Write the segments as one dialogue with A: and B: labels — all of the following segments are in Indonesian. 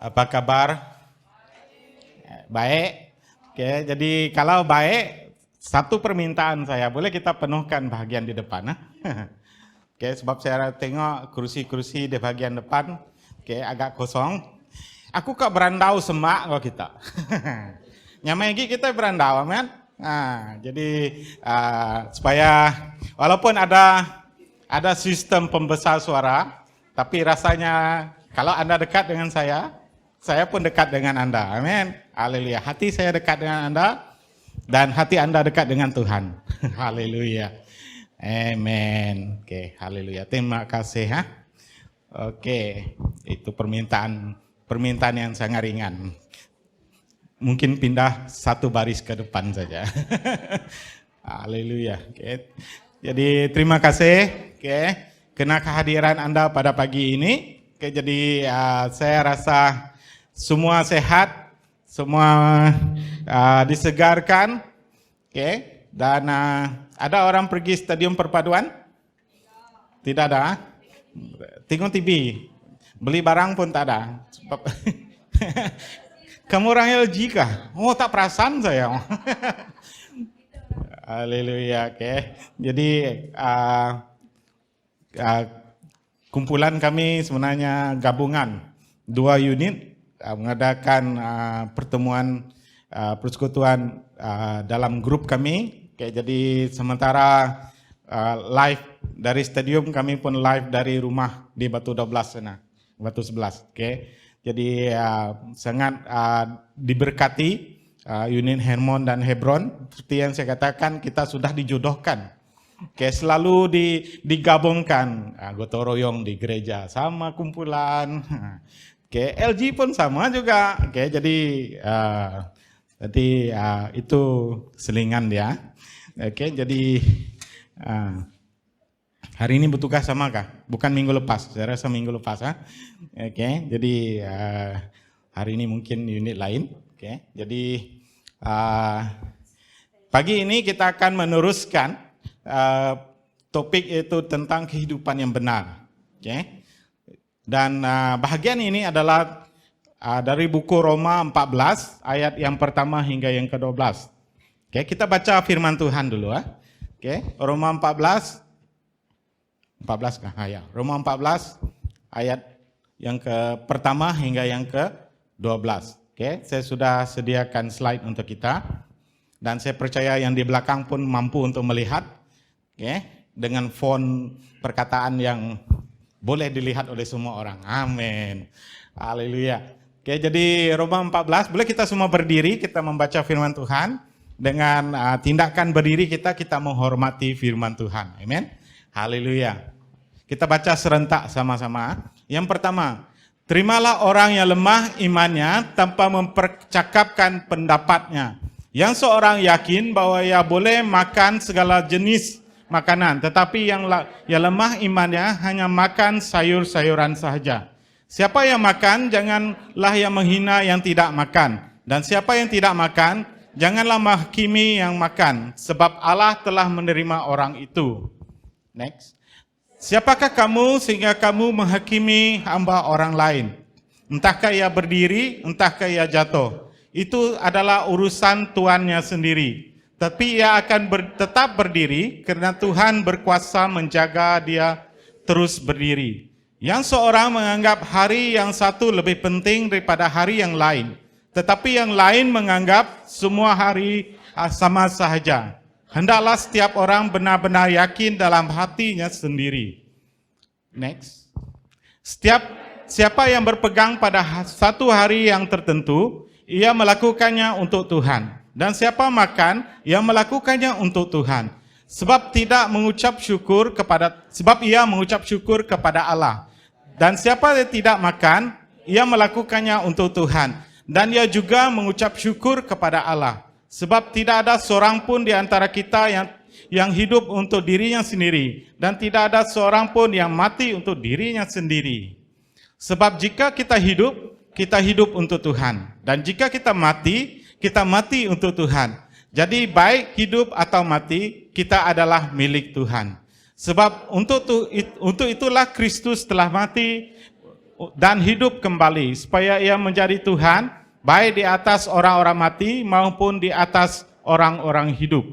A: Apa kabar? Baik. Oke, jadi kalau baik, satu permintaan saya, boleh kita penuhkan bagian di depan? Oke, sebab saya tengok kursi-kursi di bagian depan, agak kosong. Aku kok berandau semak kok kita. Nyamai kita berandau, amen? Nah, jadi supaya walaupun ada sistem pembesar suara, tapi rasanya kalau Anda dekat dengan saya pun dekat dengan Anda. Amin. Haleluya. Hati saya dekat dengan Anda dan hati Anda dekat dengan Tuhan. Haleluya. Amin. Oke, haleluya. Terima kasih ya. Oke, itu permintaan yang sangat ringan. Mungkin pindah satu baris ke depan saja. Haleluya. Oke. Jadi terima kasih karena kehadiran Anda pada pagi ini. Oke, jadi saya rasa semua sehat, semua disegarkan. Dan ada orang pergi stadium perpaduan? Tidak ada. Tengok TV, beli barang pun tak ada. Kamu orang LG kah? Oh, tak perasan saya. Haleluya. Jadi kumpulan kami sebenarnya gabungan 2 unit mengadakan pertemuan persekutuan dalam grup kami. Jadi sementara live dari stadium, kami pun live dari rumah di Batu 12 sana, Batu 11. Jadi sangat diberkati unit Hermon dan Hebron. Seperti yang saya katakan, kita sudah dijodohkan. Selalu digabungkan gotong royong di gereja sama kumpulan. LG pun sama juga. Jadi itu selingan dia. Jadi hari ini bertugas sama kah? Bukan minggu lepas. Saya rasa minggu lepas ya. Jadi hari ini mungkin unit lain. Jadi pagi ini kita akan meneruskan topik itu tentang kehidupan yang benar. Dan bahagian ini adalah dari buku Roma 14 ayat yang pertama hingga yang ke-12. Kita baca firman Tuhan dulu ya. Roma 14 kah? Ya. Roma 14 ayat yang pertama hingga yang ke-12. Saya sudah sediakan slide untuk kita. Dan saya percaya yang di belakang pun mampu untuk melihat. Dengan font perkataan yang boleh dilihat oleh semua orang. Amin. Haleluya. Jadi Roma 14, boleh kita semua berdiri, kita membaca firman Tuhan. Dengan tindakan berdiri kita menghormati firman Tuhan. Amin. Haleluya. Kita baca serentak sama-sama. Yang pertama, terimalah orang yang lemah imannya tanpa mempercakapkan pendapatnya. Yang seorang yakin bahwa ia boleh makan segala jenis makanan, tetapi yang lemah imannya hanya makan sayur-sayuran sahaja. Siapa yang makan, janganlah yang menghina yang tidak makan. Dan siapa yang tidak makan, janganlah menghakimi yang makan, sebab Allah telah menerima orang itu. Next. Siapakah kamu sehingga kamu menghakimi hamba orang lain? Entahkah ia berdiri, entahkah ia jatuh. Itu adalah urusan tuannya sendiri. Tapi ia akan tetap berdiri karena Tuhan berkuasa menjaga dia terus berdiri. Yang seorang menganggap hari yang satu lebih penting daripada hari yang lain. Tetapi yang lain menganggap semua hari sama sahaja. Hendaklah setiap orang benar-benar yakin dalam hatinya sendiri. Next. Siapa yang berpegang pada satu hari yang tertentu, ia melakukannya untuk Tuhan. Dan siapa makan, ia melakukannya untuk Tuhan. Sebab ia mengucap syukur kepada Allah. Dan siapa yang tidak makan, ia melakukannya untuk Tuhan. Dan ia juga mengucap syukur kepada Allah. Sebab tidak ada seorang pun di antara kita yang hidup untuk dirinya sendiri. Dan tidak ada seorang pun yang mati untuk dirinya sendiri. Sebab jika kita hidup untuk Tuhan. Dan jika kita mati untuk Tuhan. Jadi baik hidup atau mati, kita adalah milik Tuhan. Sebab untuk itulah Kristus telah mati dan hidup kembali, supaya ia menjadi Tuhan, baik di atas orang-orang mati maupun di atas orang-orang hidup.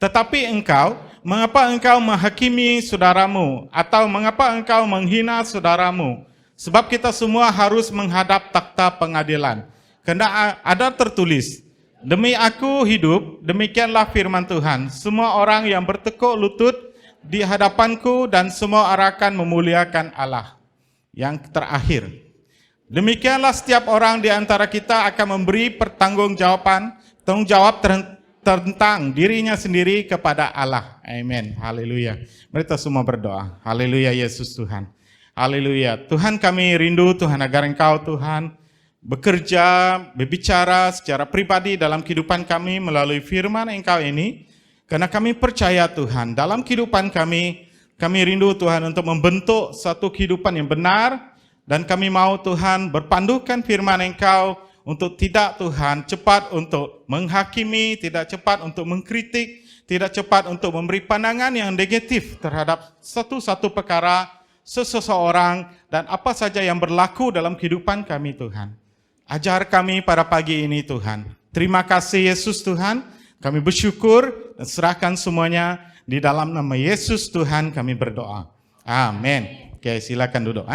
A: Tetapi engkau, mengapa engkau menghakimi saudaramu, atau mengapa engkau menghina saudaramu? Sebab kita semua harus menghadap takhta pengadilan. Karena ada tertulis, demi aku hidup, demikianlah firman Tuhan. Semua orang yang bertekuk lutut di hadapanku dan semua orang akan memuliakan Allah. Yang terakhir, demikianlah setiap orang di antara kita akan memberi tanggung jawab tentang dirinya sendiri kepada Allah. Amin. Haleluya. Mari kita semua berdoa. Haleluya, Yesus Tuhan. Haleluya. Tuhan, kami rindu Tuhan agar Engkau Tuhan bekerja, berbicara secara pribadi dalam kehidupan kami melalui firman Engkau ini. Karena kami percaya Tuhan, dalam kehidupan kami rindu Tuhan untuk membentuk satu kehidupan yang benar. Dan kami mau Tuhan berpandukan firman Engkau untuk tidak Tuhan cepat untuk menghakimi, tidak cepat untuk mengkritik, tidak cepat untuk memberi pandangan yang negatif terhadap satu-satu perkara, seseorang, dan apa saja yang berlaku dalam kehidupan kami Tuhan. Ajar kami pada pagi ini Tuhan. Terima kasih Yesus Tuhan, kami bersyukur dan serahkan semuanya di dalam nama Yesus Tuhan kami berdoa. Amin. Oke, silakan duduk.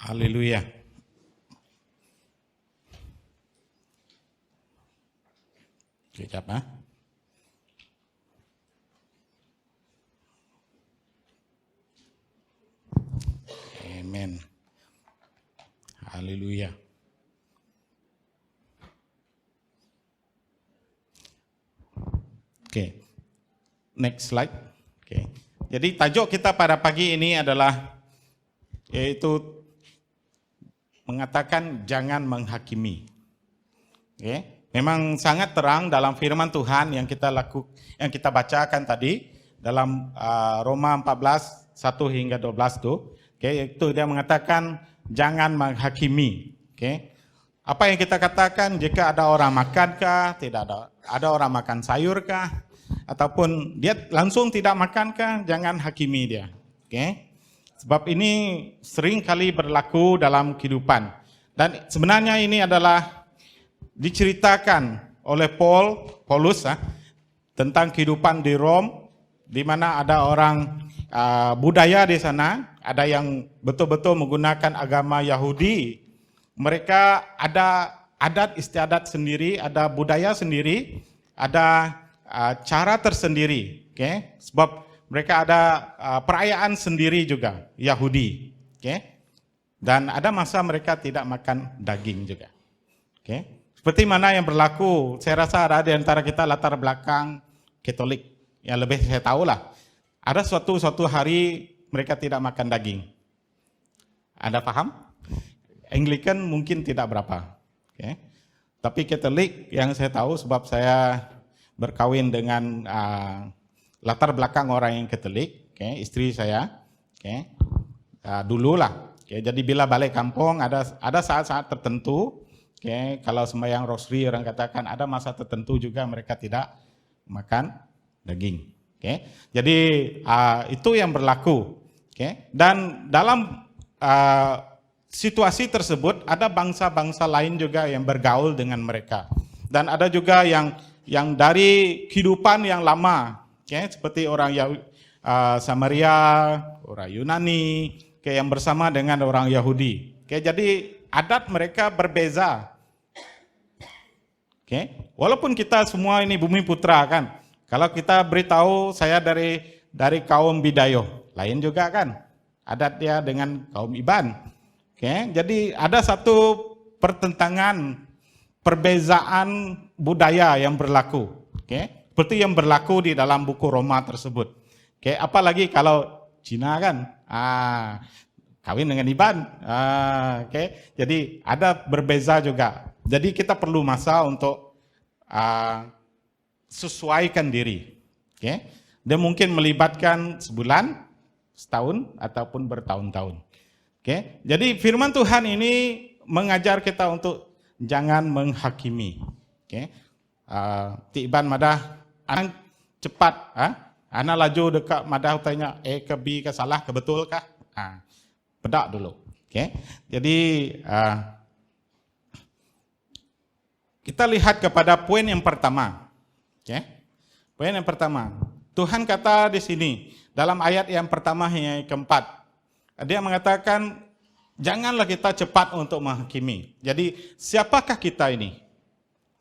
A: Haleluya. Kecap, Amin. Haleluya. Oke. Next slide. Oke. Jadi tajuk kita pada pagi ini adalah yaitu mengatakan jangan menghakimi. Oke. Memang sangat terang dalam firman Tuhan yang kita bacakan tadi dalam Roma 14 1 hingga 12 tuh. Oke, itu dia mengatakan jangan menghakimi. Oke. Apa yang kita katakan jika ada orang makankah, tidak ada orang makan sayurkah, ataupun dia langsung tidak makankah, jangan hakimi dia. Oke. Sebab ini sering kali berlaku dalam kehidupan. Dan sebenarnya ini adalah diceritakan oleh Paulus tentang kehidupan di Rom, di mana ada orang budaya di sana, ada yang betul-betul menggunakan agama Yahudi. Mereka ada adat istiadat sendiri, ada budaya sendiri, ada cara tersendiri, sebab mereka ada perayaan sendiri juga Yahudi, dan ada masa mereka tidak makan daging juga, Seperti mana yang berlaku, saya rasa ada di antara kita latar belakang Katolik, yang lebih saya tahu lah. Ada suatu hari mereka tidak makan daging. Anda paham? Anglican mungkin tidak berapa. Tapi Katolik yang saya tahu sebab saya berkawin dengan latar belakang orang yang Katolik, istri saya, dulu lah. Jadi bila balik kampung ada saat-saat tertentu. Kalau sembahyang rosary orang katakan ada masa tertentu juga mereka tidak makan daging. Jadi itu yang berlaku. Dan dalam situasi tersebut ada bangsa-bangsa lain juga yang bergaul dengan mereka. Dan ada juga yang dari kehidupan yang lama, seperti orang Samaria, orang Yunani, yang bersama dengan orang Yahudi. Jadi adat mereka berbeza. Walaupun kita semua ini bumi putra kan. Kalau kita beritahu saya dari kaum Bidayo, lain juga kan. Adat dia dengan kaum Iban. Jadi ada satu pertentangan, perbezaan budaya yang berlaku. Seperti yang berlaku di dalam buku Roma tersebut. Apalagi kalau Cina kan. Kawin dengan Iban. Jadi ada berbeza juga. Jadi kita perlu masa untuk sesuaikan diri. Dia mungkin melibatkan sebulan, setahun, ataupun bertahun-tahun. Jadi firman Tuhan ini mengajar kita untuk jangan menghakimi. Tiban madah, anak cepat. Anak laju dekat madah tanya, ke B ke salah, ke betul kah? bedak dulu. Oke. Jadi kita lihat kepada poin yang pertama. Oke. Poin yang pertama. Tuhan kata di sini dalam ayat yang pertama hingga yang keempat. Dia mengatakan janganlah kita cepat untuk menghakimi. Jadi siapakah kita ini?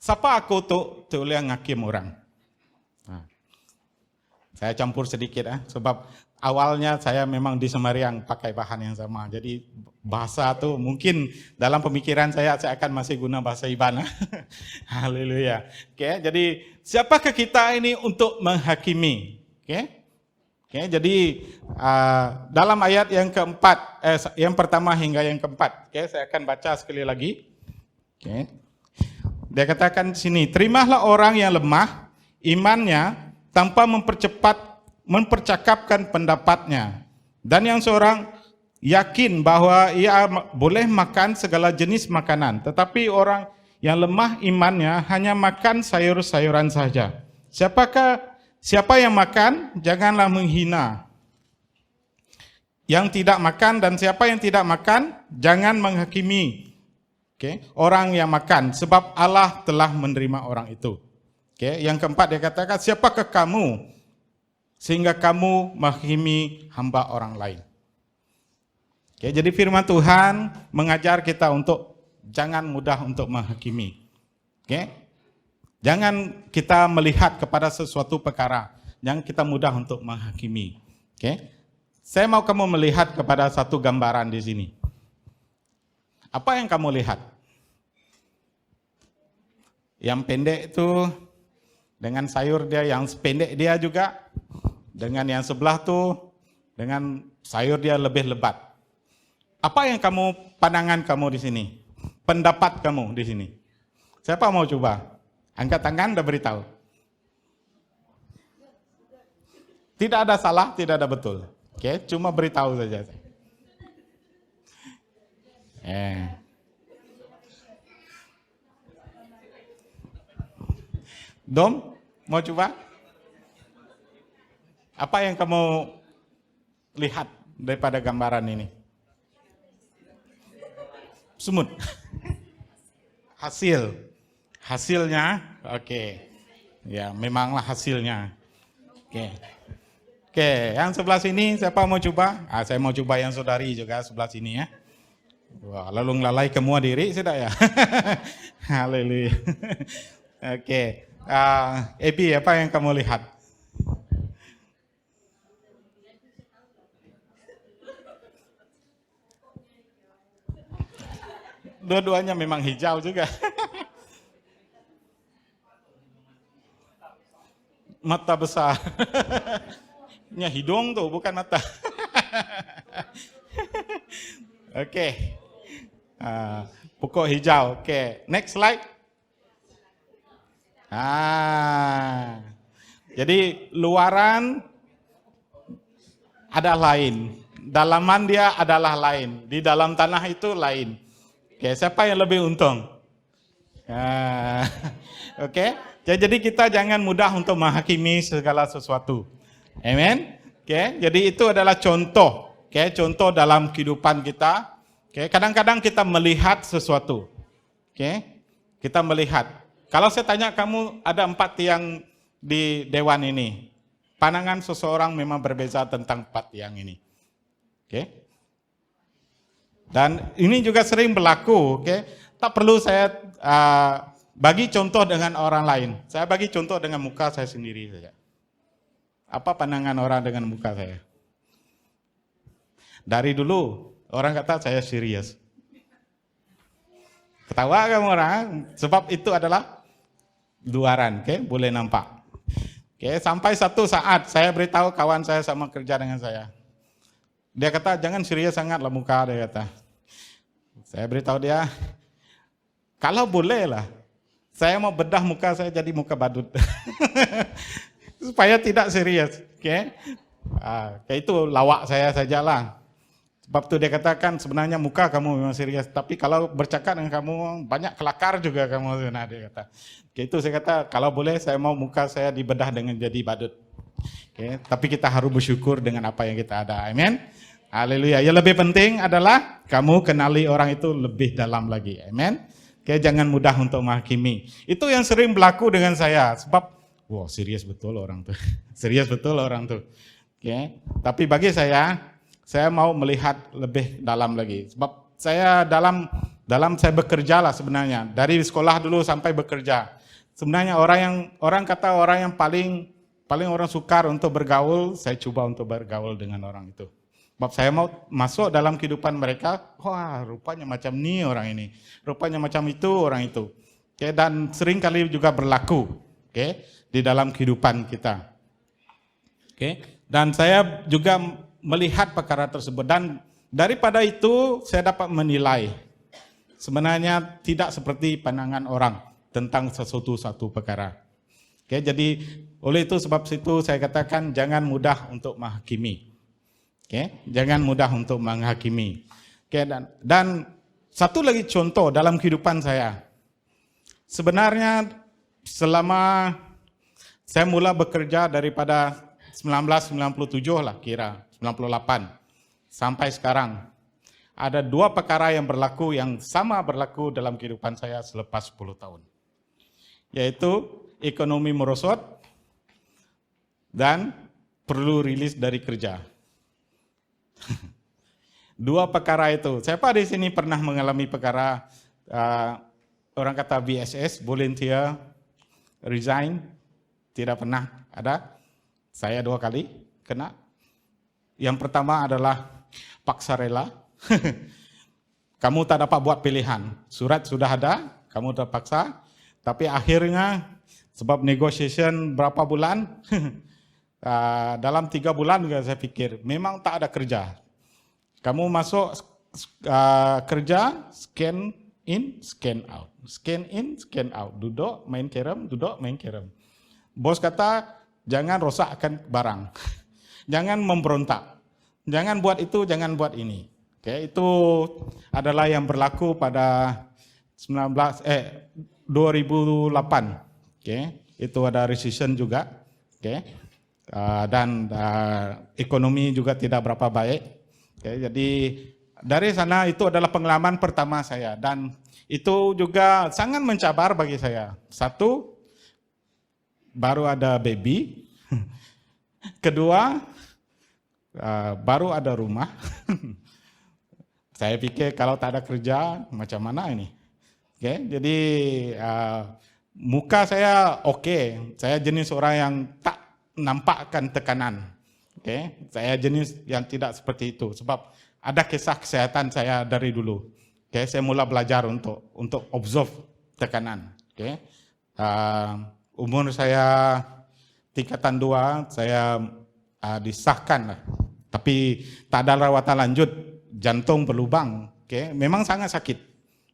A: Siapa aku untuk ngakim orang? Nah, saya campur sedikit sebab awalnya saya memang di Semariang pakai bahan yang sama. Jadi bahasa tuh mungkin dalam pemikiran saya akan masih guna bahasa Iban. Haleluya. Oke, jadi siapakah kita ini untuk menghakimi? Oke. Oke, jadi dalam ayat yang keempat, yang pertama hingga yang keempat. Oke, saya akan baca sekali lagi. Oke. Dia katakan di sini, terimalah orang yang lemah imannya tanpa mempercakapkan pendapatnya. Dan yang seorang yakin bahwa ia boleh makan segala jenis makanan. Tetapi orang yang lemah imannya hanya makan sayur-sayuran saja. Siapa yang makan, janganlah menghina yang tidak makan, dan siapa yang tidak makan, jangan menghakimi orang yang makan, sebab Allah telah menerima orang itu. Yang keempat dia katakan, siapakah kamu sehingga kamu menghakimi hamba orang lain? Jadi firman Tuhan mengajar kita untuk jangan mudah untuk menghakimi. Jangan kita melihat kepada sesuatu perkara yang kita mudah untuk menghakimi. Saya mau kamu melihat kepada satu gambaran di sini. Apa yang kamu lihat? Yang pendek itu dengan sayur dia, yang pendek dia juga dengan yang sebelah tuh dengan sayur dia lebih lebat. Apa yang pandangan kamu di sini? Pendapat kamu di sini? Siapa mau coba? Angkat tangan dan beritahu. Tidak ada salah, tidak ada betul. Cuma beritahu saja. Dom, mau coba? Apa yang kamu lihat daripada gambaran ini? Semut. Hasilnya, ya memanglah hasilnya. Yang sebelah sini siapa mau coba? Saya mau coba yang saudari juga sebelah sini ya. Wah, lalu ngelalai semua diri sudah ya. Haleluya. Ebi, apa yang kamu lihat? Dua-duanya memang hijau juga. Mata besar. Nya hidung tuh, bukan mata. Pokok hijau. Next slide. Jadi luaran ada lain, dalaman dia adalah lain, di dalam tanah itu lain. Siapa yang lebih untung? Jadi kita jangan mudah untuk menghakimi segala sesuatu. Amen. Jadi itu adalah contoh. Contoh dalam kehidupan kita. Kadang-kadang kita melihat sesuatu. Kita melihat. Kalau saya tanya kamu ada 4 tiang di dewan ini, pandangan seseorang memang berbeza tentang 4 tiang ini. Dan ini juga sering berlaku. Tak perlu saya bagi contoh dengan orang lain. Saya bagi contoh dengan muka saya sendiri saja. Apa pandangan orang dengan muka saya? Dari dulu orang kata saya serius. Ketawa kamu orang, sebab itu adalah luaran, boleh nampak. Sampai satu saat saya beritahu kawan saya sama kerja dengan saya. Dia kata jangan serius sangat lah muka, dia kata. Saya beritahu dia, kalau boleh lah, saya mau bedah muka saya jadi muka badut. Supaya tidak serius. Itu lawak saya sajalah. Sebab itu dia katakan sebenarnya muka kamu memang serius, tapi kalau bercakap dengan kamu banyak kelakar juga kamu. Nah, dia kata. Itu saya kata kalau boleh saya mau muka saya dibedah dengan jadi badut. Tapi kita harus bersyukur dengan apa yang kita ada. Amin. Haleluya. Yang lebih penting adalah kamu kenali orang itu lebih dalam lagi. Amen. Oke, jangan mudah untuk menghakimi. Itu yang sering berlaku dengan saya. Sebab, wah serius betul orang tuh. Serius betul orang tuh. Oke. Tapi bagi saya mau melihat lebih dalam lagi. Sebab saya dalam saya bekerja lah sebenarnya. Dari sekolah dulu sampai bekerja. Sebenarnya orang kata orang yang paling orang sukar untuk bergaul, saya coba untuk bergaul dengan orang itu. Sebab saya mau masuk dalam kehidupan mereka, wah rupanya macam ni orang ini, rupanya macam itu orang itu. Oke, dan sering kali juga berlaku, oke, di dalam kehidupan kita. Oke, dan saya juga melihat perkara tersebut, dan daripada itu saya dapat menilai, sebenarnya tidak seperti pandangan orang tentang satu perkara. Oke, jadi oleh itu sebab itu saya katakan jangan mudah untuk menghakimi. Oke, jangan mudah untuk menghakimi. Oke, dan satu lagi contoh dalam kehidupan saya. Sebenarnya selama saya mula bekerja daripada 1997 lah kira, 98 sampai sekarang. Ada 2 perkara yang sama berlaku dalam kehidupan saya selepas 10 tahun. Yaitu ekonomi merosot dan perlu rilis dari kerja. 2 perkara itu. Siapa di sini pernah mengalami perkara orang kata VSS, volunteer, resign? Tidak pernah ada. Saya 2 kali kena. Yang pertama adalah paksa rela. Kamu tak dapat buat pilihan. Surat sudah ada, kamu terpaksa. Tapi akhirnya sebab negotiation berapa bulan, dalam 3 bulan juga saya pikir memang tak ada kerja. Kamu masuk kerja, scan in, scan out. Scan in, scan out. Duduk, main kerem, duduk, main kerem. Bos kata, jangan rosakkan barang. Jangan memberontak. Jangan buat itu, jangan buat ini. Oke, itu adalah yang berlaku pada 2008. Oke, itu ada recession juga. Oke, dan ekonomi juga tidak berapa baik. Oke, jadi dari sana itu adalah pengalaman pertama saya dan itu juga sangat mencabar bagi saya. Satu, baru ada baby. Kedua, baru ada rumah. Saya pikir kalau tak ada kerja macam mana ini. Oke, jadi muka saya oke. Saya jenis orang yang tak nampakkan tekanan. Oke, saya jenis yang tidak seperti itu sebab ada kisah kesehatan saya dari dulu. Oke, saya mula belajar untuk observe tekanan. Oke, umur saya tingkatan 2 saya disahkan lah. Tapi tak ada rawatan lanjut, jantung berlubang. Oke, memang sangat sakit.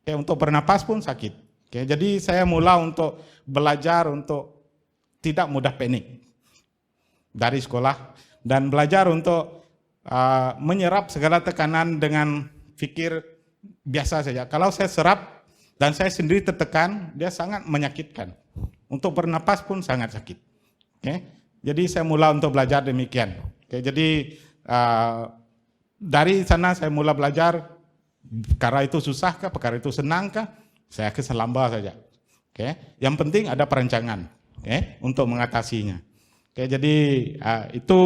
A: Oke, untuk bernapas pun sakit. Oke, jadi saya mula untuk belajar untuk tidak mudah panik dari sekolah dan belajar untuk menyerap segala tekanan dengan pikir biasa saja. Kalau saya serap dan saya sendiri tertekan, dia sangat menyakitkan. Untuk bernapas pun sangat sakit. Oke, jadi saya mula untuk belajar demikian. Oke, jadi dari sana saya mula belajar perkara itu susah kah, perkara itu senang kah, saya keselamba saja. Oke, yang penting ada perancangan, oke, untuk mengatasinya. Oke, jadi itu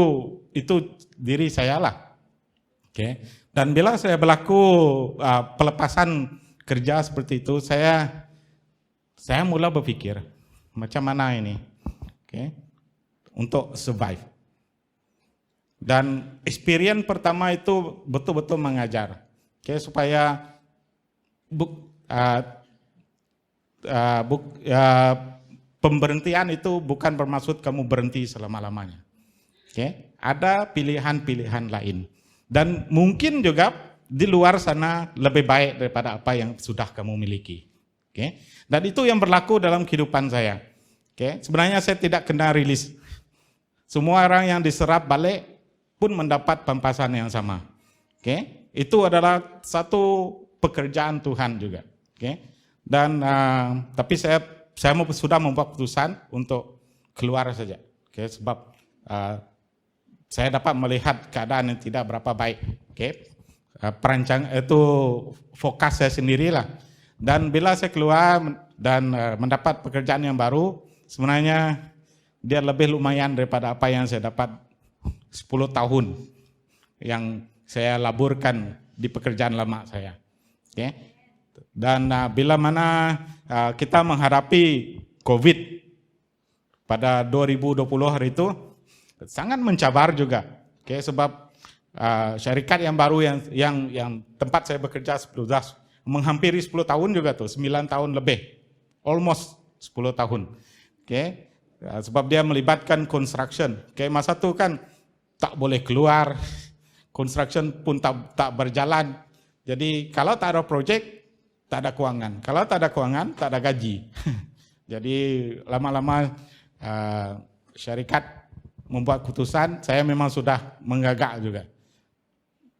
A: diri saya lah. Oke, dan bila saya berlaku pelepasan kerja seperti itu, saya mula berpikir macam mana ini, oke, untuk survive. Dan experience pertama itu betul-betul mengajar, oke, supaya pemberhentian itu bukan bermaksud kamu berhenti selama-lamanya. Oke, ada pilihan-pilihan lain. Dan mungkin juga di luar sana lebih baik daripada apa yang sudah kamu miliki. Oke, dan itu yang berlaku dalam kehidupan saya. Oke, sebenarnya saya tidak kena rilis. Semua orang yang diserap balik pun mendapat pampasan yang sama. Oke, itu adalah satu pekerjaan Tuhan juga. Oke, dan tapi saya sudah membuat keputusan untuk keluar saja. Oke, sebab saya dapat melihat keadaan yang tidak berapa baik. Perancang itu fokus saya sendirilah. Dan bila saya keluar dan mendapat pekerjaan yang baru, sebenarnya dia lebih lumayan daripada apa yang saya dapat 10 tahun yang saya laburkan di pekerjaan lama saya. Dan bila mana kita menghadapi COVID pada 2020 hari itu sangat mencabar juga. Sebab syarikat yang baru yang tempat saya bekerja menghampiri 10 tahun juga tuh, 9 tahun lebih. Almost 10 tahun. Sebab dia melibatkan construction. Masa itu kan tak boleh keluar, construction pun tak berjalan. Jadi kalau tak ada project, tak ada keuangan. Kalau tak ada keuangan, tak ada gaji. Jadi lama-lama syarikat membuat keputusan, saya memang sudah menggagak juga.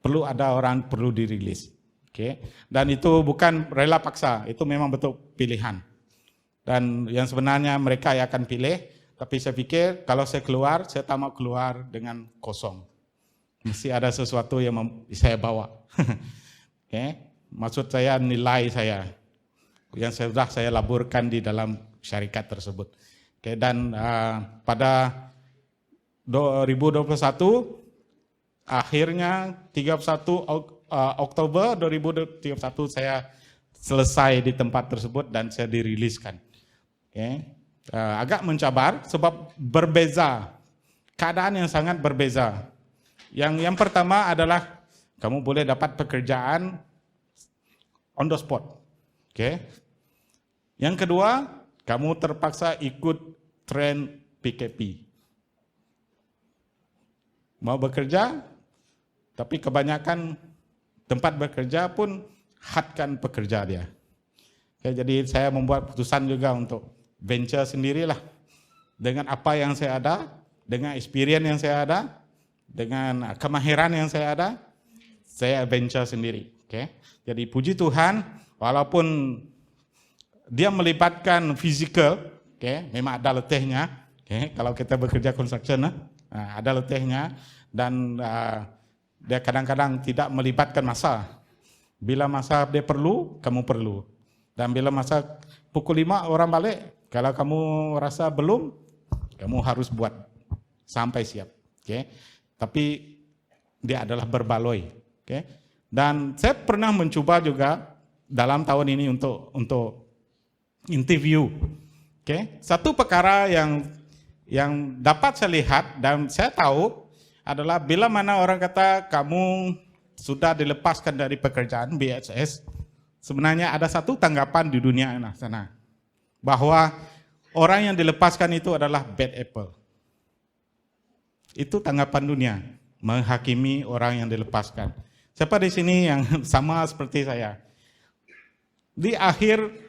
A: Perlu dirilis. Dan itu bukan rela paksa, itu memang betul pilihan. Dan yang sebenarnya mereka yang akan pilih, tapi saya pikir kalau saya keluar, saya tak mau keluar dengan kosong. Mesti ada sesuatu yang saya bawa. Maksud saya nilai saya yang sudah saya laburkan di dalam syarikat tersebut. Dan pada 2021 akhirnya 31 Oktober 2021 saya selesai di tempat tersebut dan saya diriliskan. Agak mencabar sebab berbeza, keadaan yang sangat berbeza. Yang pertama adalah kamu boleh dapat pekerjaan on the spot. Yang kedua, kamu terpaksa ikut tren PKP. Mau bekerja, tapi kebanyakan tempat bekerja pun hadkan pekerja dia. Jadi saya membuat keputusan juga untuk venture sendirilah. Dengan apa yang saya ada, dengan experience yang saya ada, dengan kemahiran yang saya ada, saya venture sendiri. Jadi puji Tuhan, walaupun dia melibatkan physical, memang ada letihnya. Kalau kita bekerja construction, ada letihnya dan dia kadang-kadang tidak melibatkan masa. Bila masa dia perlu, kamu perlu. Dan bila masa pukul 5 orang balik, kalau kamu rasa belum, kamu harus buat sampai siap. Tapi dia adalah berbaloi. Dan saya pernah mencoba juga dalam tahun ini untuk interview. Satu perkara yang dapat saya lihat dan saya tahu adalah bila mana orang kata kamu sudah dilepaskan dari pekerjaan BHS, sebenarnya ada satu tanggapan di dunia sana bahwa orang yang dilepaskan itu adalah bad apple. Itu tanggapan dunia menghakimi orang yang dilepaskan. Siapa di sini yang sama seperti saya? Di akhir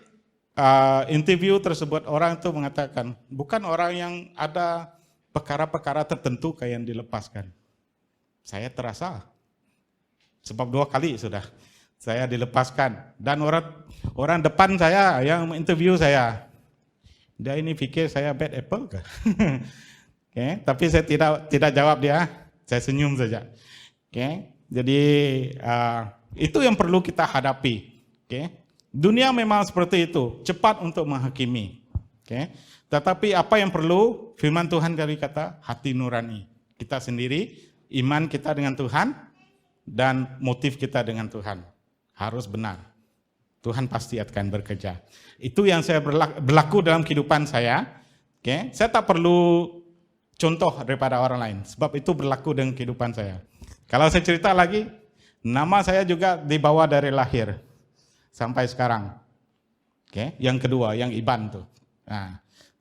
A: interview tersebut orang itu mengatakan bukan orang yang ada perkara-perkara tertentu kayak yang dilepaskan. Saya terasa sebab 2 kali sudah saya dilepaskan dan orang depan saya yang interview saya, dia ini pikir saya bad apple kah? Tapi saya tidak jawab dia, saya senyum saja. Jadi itu yang perlu kita hadapi. Dunia memang seperti itu, cepat untuk menghakimi. Tetapi apa yang perlu, firman Tuhan kali kata, hati nurani. Kita sendiri, iman kita dengan Tuhan, dan motif kita dengan Tuhan. Harus benar. Tuhan pasti akan bekerja. Itu yang saya berlaku dalam kehidupan saya. Saya tak perlu contoh daripada orang lain, sebab itu berlaku dengan kehidupan saya. Kalau saya cerita lagi, nama saya juga dibawa dari lahir sampai sekarang. Yang kedua, yang Iban tuh.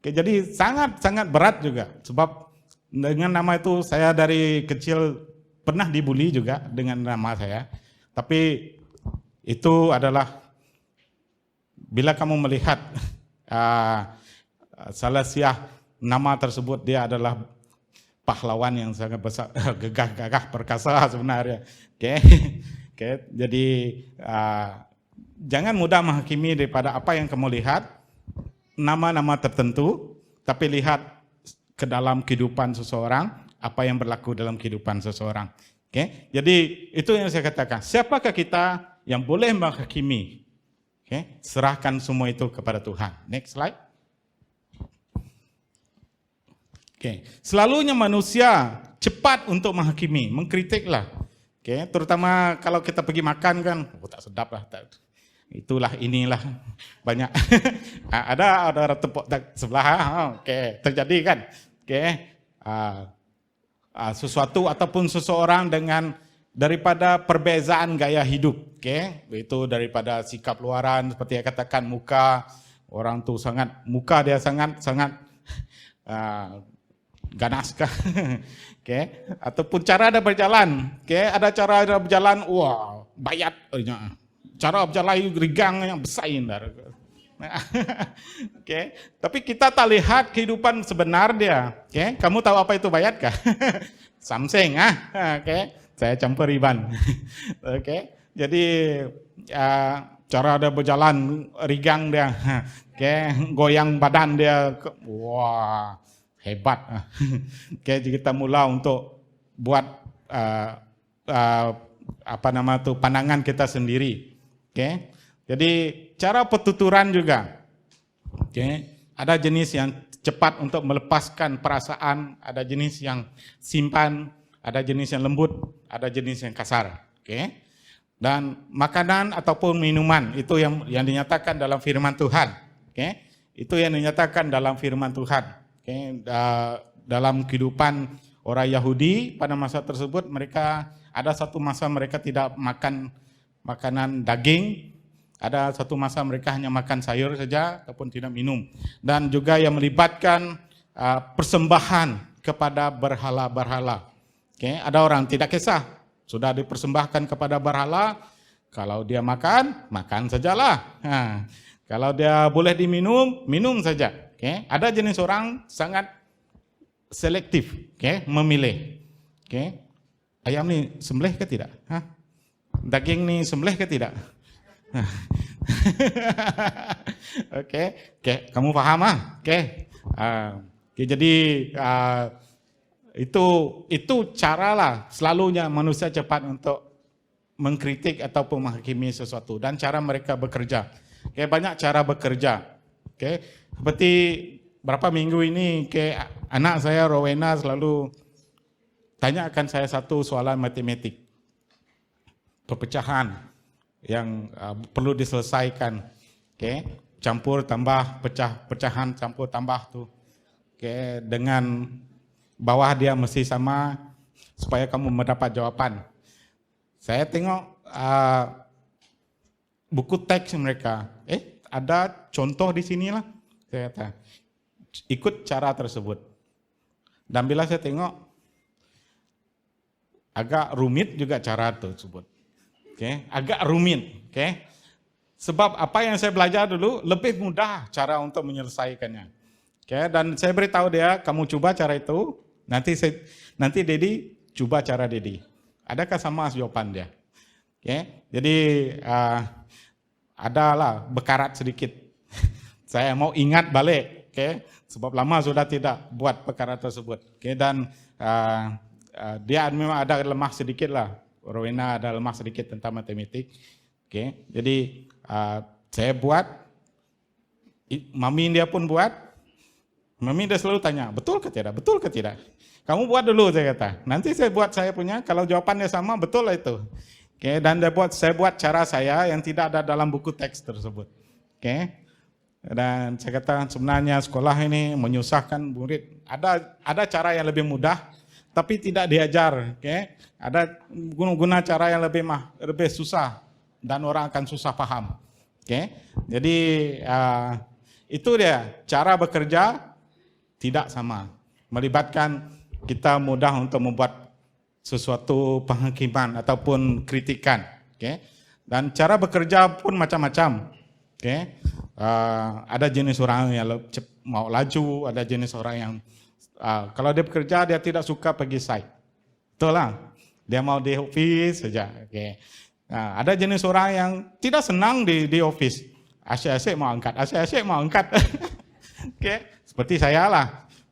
A: Jadi sangat berat juga, sebab dengan nama itu saya dari kecil pernah dibully juga dengan nama saya. Tapi itu adalah bila kamu melihat Salesiah, nama tersebut dia adalah pahlawan yang sangat besar, gagah perkasa sebenarnya. Jadi jangan mudah menghakimi daripada apa yang kamu lihat, nama-nama tertentu, tapi lihat ke dalam kehidupan seseorang, apa yang berlaku dalam kehidupan seseorang. Oke, jadi itu yang saya katakan. Siapakah kita yang boleh menghakimi? Oke, serahkan semua itu kepada Tuhan. Next slide. Oke, selalunya manusia cepat untuk menghakimi, mengkritiklah. Oke, terutama kalau kita pergi makan kan, tak sedap lah, itulah inilah banyak. ada tepuk sebelah, oke, terjadi kan. Oke, sesuatu ataupun seseorang dengan daripada perbezaan gaya hidup, itu daripada sikap luaran seperti yang katakan muka orang tu muka dia sangat ganas kah, ataupun cara dia berjalan, ada cara dia berjalan, wah bayat, cara berjalan rigang yang besar, tapi kita tak lihat kehidupan sebenar dia, kamu tahu apa itu bayat kah? Samseng, saya campur riban, jadi cara dia berjalan rigang dia, goyang badan dia, wah hebat. Jadi kita mula untuk buat pandangan kita sendiri. Jadi cara penuturan juga. Ada jenis yang cepat untuk melepaskan perasaan, ada jenis yang simpan, ada jenis yang lembut, ada jenis yang kasar. Dan makanan ataupun minuman itu yang dinyatakan dalam firman Tuhan. Itu yang dinyatakan dalam firman Tuhan. Dalam kehidupan orang Yahudi pada masa tersebut, mereka ada satu masa mereka tidak makan makanan daging, ada satu masa mereka hanya makan sayur saja ataupun tidak minum, dan juga yang melibatkan persembahan kepada berhala-berhala. Ada orang tidak kisah, sudah dipersembahkan kepada berhala, kalau dia makan sajalah. Kalau dia boleh diminum, minum saja. Ada jenis orang sangat selektif, memilih. Ayam ni sembelih ke tidak? Daging ni sembelih ke tidak? Kamu paham jadi itu caralah selalunya manusia cepat untuk mengkritik ataupun menghakimi sesuatu, dan cara mereka bekerja. Banyak cara bekerja. Seperti berapa minggu ini anak saya Rowena selalu tanyakan saya satu soalan matematik, perpecahan yang perlu diselesaikan. Campur tambah pecahan campur tambah tuh. Dengan bawah dia mesti sama supaya kamu mendapat jawaban. Saya tengok buku teks mereka, ada contoh di sinilah. Saya kata, ikut cara tersebut. Dan bila saya tengok, agak rumit juga cara tersebut. Agak rumit. Sebab apa yang saya belajar dulu, lebih mudah cara untuk menyelesaikannya. Dan saya beritahu dia, kamu coba cara itu, nanti Dedi coba cara Dedi. Adakah sama jawaban dia? Jadi adalah bekarat sedikit. Saya mau ingat balik, sebab lama sudah tidak buat perkara tersebut. Dan dia memang ada lemah sedikit lah. Rowena ada lemah sedikit tentang matematik. Jadi saya buat, mami dia pun buat. Mami dia selalu tanya, betul ke tidak? Betul ke tidak? Kamu buat dulu, saya kata. Nanti saya buat saya punya, kalau jawabannya sama, betul lah itu. Dan saya buat cara saya yang tidak ada dalam buku teks tersebut. Dan saya kata sebenarnya sekolah ini menyusahkan murid. Ada cara yang lebih mudah, tapi tidak diajar. Ada guna cara yang lebih susah dan orang akan susah paham. Jadi itu dia cara bekerja tidak sama. Melibatkan kita mudah untuk membuat sesuatu penghakiman ataupun kritikan. Dan cara bekerja pun macam-macam. Ada jenis orang yang mau laju, ada jenis orang yang kalau dia bekerja dia tidak suka pergi site. Betul lah. Dia mau di office saja. Ada jenis orang yang tidak senang di office. Asyik-asyik mau angkat. Seperti saya lah.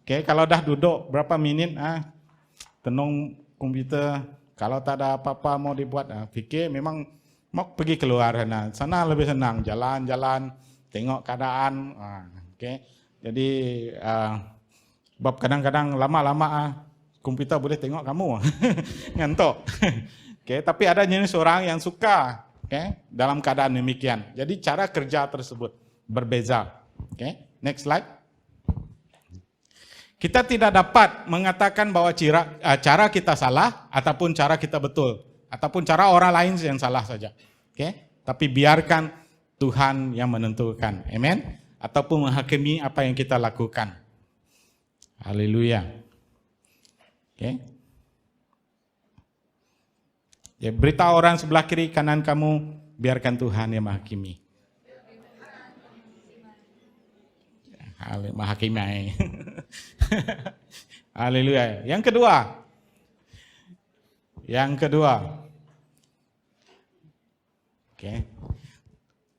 A: Kalau dah duduk berapa minit tenung komputer, Kalau tak ada apa-apa mau dibuat, fikir memang mau pergi keluar sana lebih senang, jalan-jalan, tengok keadaan. Okay. Jadi sebab kadang-kadang lama-lama komputer boleh tengok kamu ngantuk. Okay. Tapi ada jenis orang yang suka, okay, dalam keadaan demikian. Jadi cara kerja tersebut berbeza. Okay. Next slide. Kita tidak dapat mengatakan bahwa cara kita salah ataupun cara kita betul, ataupun cara orang lain yang salah saja. Okay? Tapi biarkan Tuhan yang menentukan. Amen. Ataupun menghakimi apa yang kita lakukan. Haleluya. Okay? Ya, beritahu orang sebelah kiri kanan kamu, biarkan Tuhan yang menghakimi. Menghakimi. Haleluya. Yang kedua. Oke.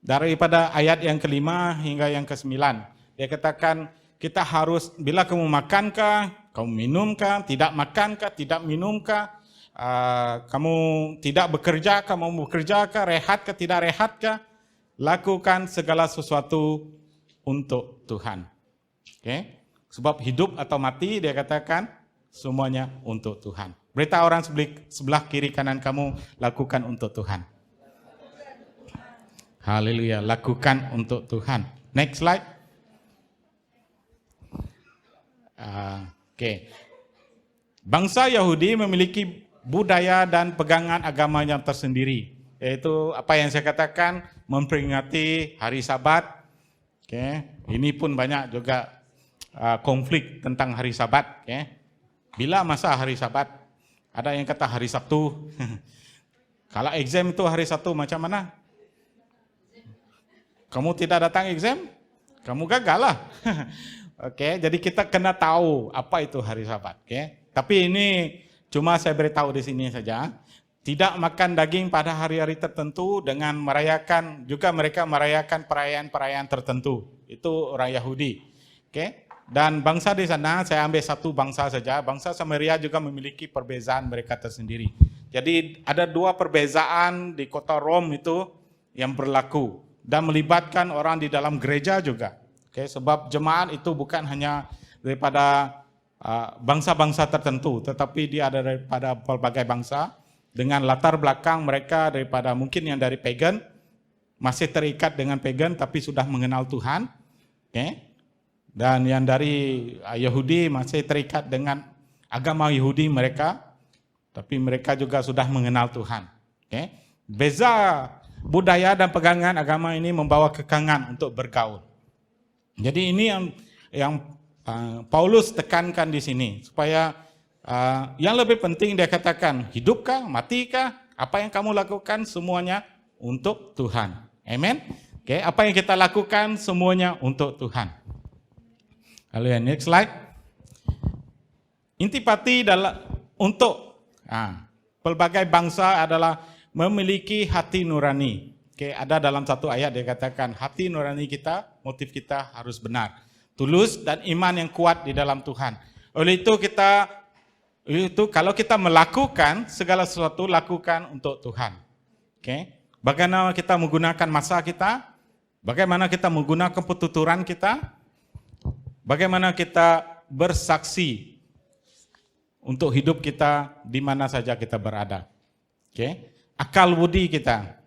A: Daripada ayat yang kelima hingga yang kesembilan, dia katakan kita harus, bila kamu makankah, kamu minumkah, tidak makankah, tidak minumkah, kamu tidak bekerjakah, mau bekerjakah, rehatkah, tidak rehatkah, lakukan segala sesuatu untuk Tuhan. Okay? Sebab hidup atau mati, dia katakan semuanya untuk Tuhan. Beritahu orang sebelah kiri kanan kamu, lakukan untuk Tuhan. Haleluya, lakukan untuk Tuhan. Next slide. Okay. Bangsa Yahudi memiliki budaya dan pegangan agamanya tersendiri. Yaitu apa yang saya katakan, memperingati hari Sabat. Okay. Ini pun banyak juga konflik tentang hari Sabat. Okay. Bila masa hari Sabat? Ada yang kata hari Sabtu. Kalau exam itu hari Sabtu macam mana? Kamu tidak datang exam? Kamu gagal lah. Oke, jadi kita kena tahu apa itu hari Sabat. Okay. Tapi ini cuma saya beritahu di sini saja. Tidak makan daging pada hari-hari tertentu dengan merayakan, juga mereka merayakan perayaan-perayaan tertentu. Itu orang Yahudi. Okay. Dan bangsa di sana, saya ambil satu bangsa saja. Bangsa Samaria juga memiliki perbezaan mereka tersendiri. Jadi ada dua perbezaan di kota Rom itu yang berlaku. Dan melibatkan orang di dalam gereja juga. Okay. Sebab jemaat itu bukan hanya daripada bangsa-bangsa tertentu, tetapi dia ada daripada pelbagai bangsa. Dengan latar belakang mereka daripada mungkin yang dari pagan, masih terikat dengan pagan tapi sudah mengenal Tuhan. Okay. Dan yang dari Yahudi masih terikat dengan agama Yahudi mereka, tapi mereka juga sudah mengenal Tuhan. Okay. Beza budaya dan pegangan agama ini membawa kekangan untuk bergaul. Jadi ini yang Paulus tekankan di sini, supaya yang lebih penting dia katakan, hidupkah, matikah, apa yang kamu lakukan semuanya untuk Tuhan. Amen. Oke, apa yang kita lakukan semuanya untuk Tuhan. Haleluya. Next slide. Intipati untuk pelbagai bangsa adalah memiliki hati nurani. Oke, ada dalam satu ayat dia katakan hati nurani kita, motif kita harus benar, tulus dan iman yang kuat di dalam Tuhan. Oleh itu kalau kita melakukan segala sesuatu, lakukan untuk Tuhan. Okay. Bagaimana kita menggunakan masa kita, bagaimana kita menggunakan petuturan kita, bagaimana kita bersaksi untuk hidup kita di mana saja kita berada. Okay. Akal budi kita,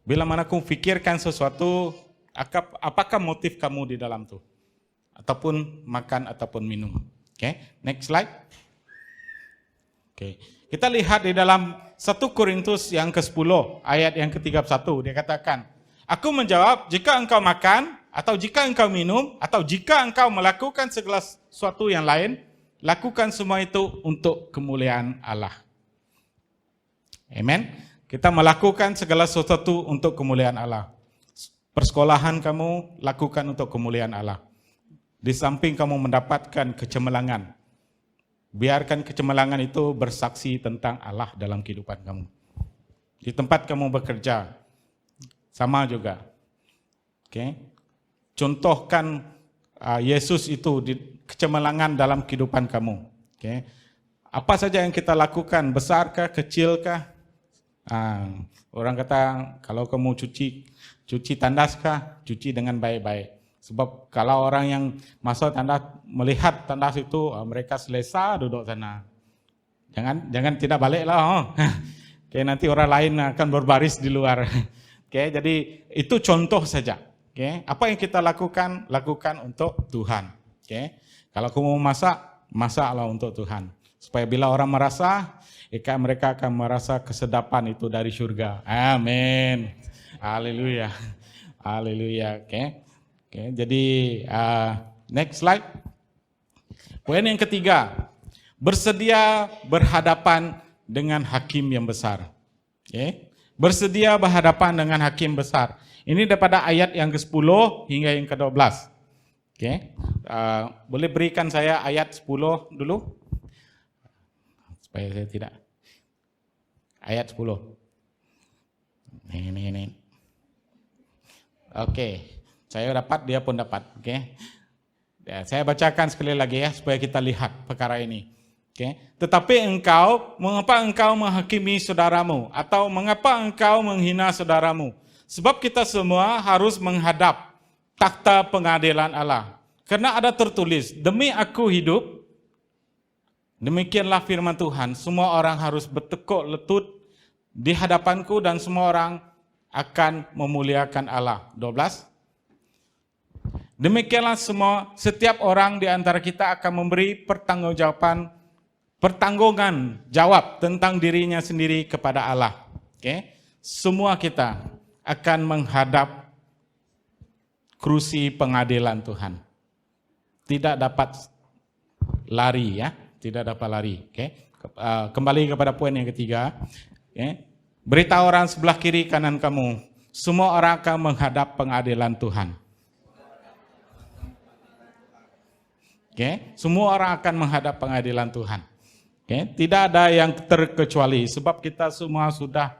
A: bila mana kamu pikirkan sesuatu, apakah motif kamu di dalam itu? Ataupun makan ataupun minum. Okay. Next slide. Okay. Kita lihat di dalam 1 Korintus yang ke-10 ayat yang ke-31, dia katakan, aku menjawab, jika engkau makan atau jika engkau minum atau jika engkau melakukan segala sesuatu yang lain, lakukan semua itu untuk kemuliaan Allah. Amen. Kita melakukan segala sesuatu untuk kemuliaan Allah. Persekolahan kamu lakukan untuk kemuliaan Allah. Di samping kamu mendapatkan kecemerlangan, biarkan kecemerlangan itu bersaksi tentang Allah dalam kehidupan kamu. Di tempat kamu bekerja, sama juga. Okay. Contohkan Yesus itu di kecemerlangan dalam kehidupan kamu. Okay. Apa saja yang kita lakukan, besarkah, kecilkah? Orang kata kalau kamu cuci tandaskah, cuci dengan baik-baik. Sebab kalau orang yang masuk tandas, melihat tandas itu, mereka selesa duduk sana. Jangan tidak baliklah. Oke, nanti orang lain akan berbaris di luar. Oke, jadi itu contoh saja. Oke, apa yang kita lakukan untuk Tuhan. Oke, kalau kamu masaklah untuk Tuhan. Supaya bila orang merasa, mereka akan merasa kesedapan itu dari surga. Amin. Haleluya. Haleluya. Oke, jadi next slide. Poin yang ketiga, bersedia berhadapan dengan hakim yang besar. Okay. Bersedia berhadapan dengan hakim besar. Ini daripada ayat yang ke-10 hingga yang ke-12. Okay. Boleh berikan saya ayat 10 dulu? Supaya saya tidak. Ayat 10. Ini. Oke. Saya dapat, dia pun dapat. Oke. Saya bacakan sekali lagi ya, supaya kita lihat perkara ini. Okay. Tetapi mengapa engkau menghakimi saudaramu? Atau mengapa engkau menghina saudaramu? Sebab kita semua harus menghadap takhta pengadilan Allah. Karena ada tertulis, demi aku hidup, demikianlah firman Tuhan, semua orang harus bertekuk lutut di hadapanku dan semua orang akan memuliakan Allah. 12. Demikianlah setiap orang di antara kita akan memberi pertanggungan jawab tentang dirinya sendiri kepada Allah. Okay? Semua kita akan menghadap kursi pengadilan Tuhan. Tidak dapat lari ya, tidak dapat lari. Okay? Kembali kepada poin yang ketiga. Okay? Beritahu orang sebelah kiri kanan kamu, semua orang akan menghadap pengadilan Tuhan. Okay? Semua orang akan menghadap pengadilan Tuhan. Okay? Tidak ada yang terkecuali, sebab kita semua sudah,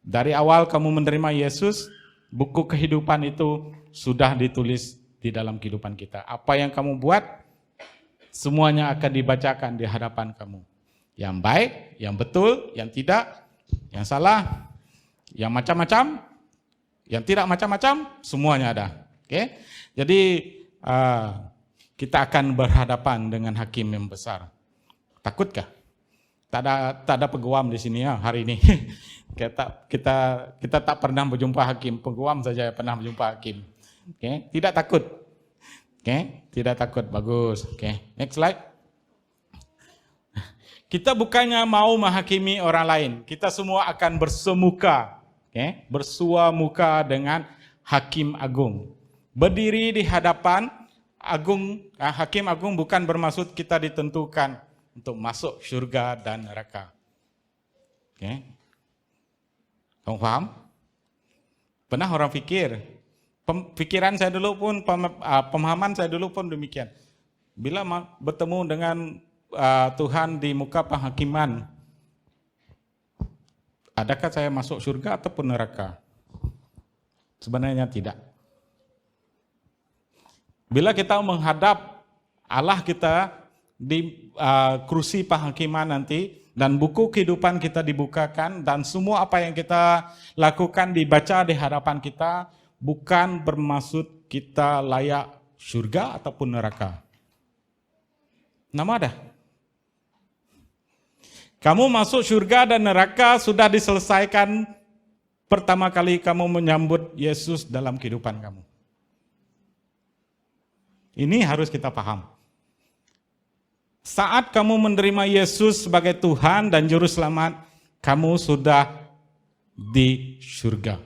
A: dari awal kamu menerima Yesus, buku kehidupan itu sudah ditulis di dalam kehidupan kita. Apa yang kamu buat, semuanya akan dibacakan di hadapan kamu. Yang baik, yang betul, yang tidak, yang salah, yang macam-macam, yang tidak macam-macam, semuanya ada. Okay? Jadi kita akan berhadapan dengan hakim yang besar. Takutkah? Tak ada peguam di sini ya hari ini. Kita tak pernah berjumpa hakim, peguam saja pernah berjumpa hakim. Okay? Tidak takut. Okay? Tidak takut, bagus. Okay. Next slide. Kita bukannya mau menghakimi orang lain, kita semua akan bersemuka, okay? Bersua muka dengan hakim agung. Berdiri di hadapan hakim agung bukan bermaksud kita ditentukan untuk masuk surga dan neraka. Okay. Kamu paham? Pernah orang pikiran saya dulu pun, pemahaman saya dulu pun demikian. Bila bertemu dengan Tuhan di muka penghakiman, adakah saya masuk surga ataupun neraka? Sebenarnya tidak. Bila kita menghadap Allah kita di kursi penghakiman nanti, dan buku kehidupan kita dibukakan, dan semua apa yang kita lakukan dibaca di hadapan kita, bukan bermaksud kita layak surga ataupun neraka. Nama ada. Kamu masuk surga dan neraka sudah diselesaikan pertama kali kamu menyambut Yesus dalam kehidupan kamu. Ini harus kita paham. Saat kamu menerima Yesus sebagai Tuhan dan Juru Selamat, kamu sudah di surga.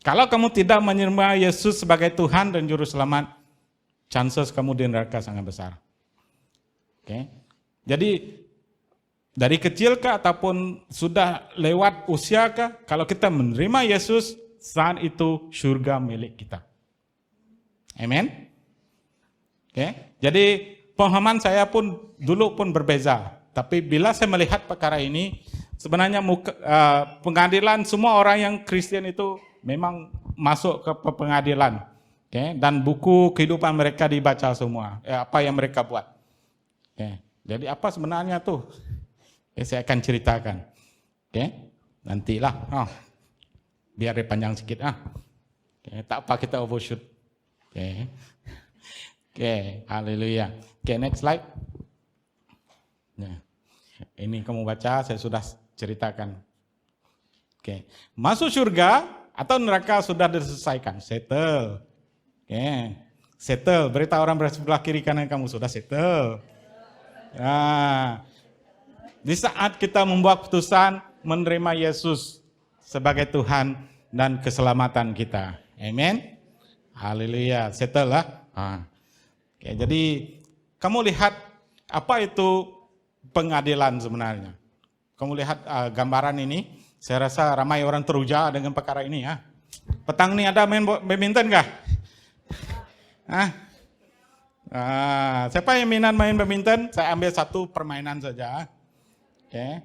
A: Kalau kamu tidak menerima Yesus sebagai Tuhan dan Juru Selamat, chances kamu di neraka sangat besar. Okay? Jadi, dari kecilkah ataupun sudah lewat usiakah, kalau kita menerima Yesus, saat itu surga milik kita. Amen? Okay? Jadi, pemahaman saya pun dulu pun berbeza. Tapi bila saya melihat perkara ini, sebenarnya pengadilan semua orang yang Kristen itu memang masuk ke pengadilan. Okay? Dan buku kehidupan mereka dibaca semua. Apa yang mereka buat. Okay? Jadi apa sebenarnya tuh? Saya akan ceritakan. Oke, nantilah. Biar dia panjang sedikit. Tak apa kita overshoot. Oke, haleluya. Oke, next slide. Nah, ini kamu baca, saya sudah ceritakan. Oke, masuk surga atau neraka sudah diselesaikan, settle. Oke, settle. Beritahu orang sebelah kiri kanan kamu sudah settle. Nah, di saat kita membuat keputusan menerima Yesus sebagai Tuhan dan keselamatan kita. Amen. Haleluya. Settle lah. Oke, jadi kamu lihat apa itu pengadilan sebenarnya. Kamu lihat gambaran ini. Saya rasa ramai orang teruja dengan perkara ini ya. Petang ini ada main badminton kah? Siapa yang minat main badminton? Saya ambil satu permainan saja. Oke.